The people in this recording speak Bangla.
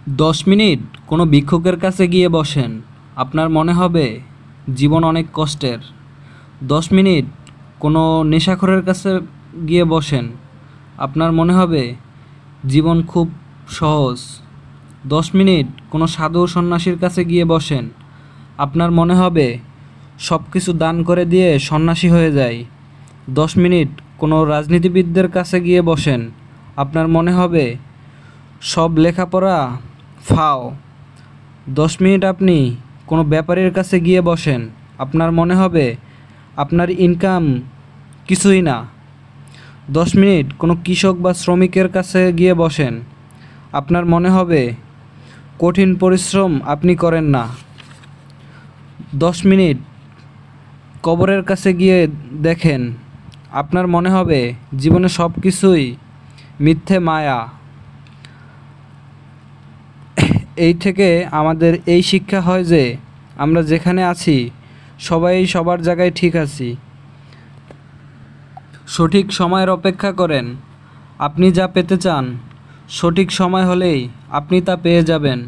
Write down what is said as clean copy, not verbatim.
10 মিনিট কোনো ভিক্ষুকের কাছে গিয়ে বসেন, আপনার মনে হবে জীবন অনেক কষ্টের। 10 মিনিট কোনো নেশাখোরের কাছে গিয়ে বসেন, আপনার মনে হবে জীবন খুব সহজ। 10 মিনিট কোনো সাধু সন্ন্যাসীর কাছে গিয়ে বসেন, আপনার মনে হবে সব কিছু দান করে দিয়ে সন্ন্যাসী হয়ে যায়। 10 মিনিট কোনো রাজনীতিবিদদের কাছে গিয়ে বসেন, আপনার মনে হবে সব লেখাপড়া ফাও। 10 মিনিট আপনি কোনো ব্যাপারীর কাছে গিয়ে বসেন, আপনার মনে হবে আপনার ইনকাম কিছুই না। 10 মিনিট কোনো কৃষক বা শ্রমিকের কাছে গিয়ে বসেন, আপনার মনে হবে কঠিন পরিশ্রম আপনি করেন না। 10 মিনিট কবরের কাছে গিয়ে দেখেন, আপনার মনে হবে জীবনে সব কিছুই মিথ্যে মায়া। এই থেকে আমাদের এই শিক্ষা হয় যে আমরা যেখানে আছি সবাই সবার জায়গায় ঠিক আছি। সঠিক সময়ের অপেক্ষা করেন, আপনি যা পেতে চান সঠিক সময় হলেই আপনি তা পেয়ে যাবেন।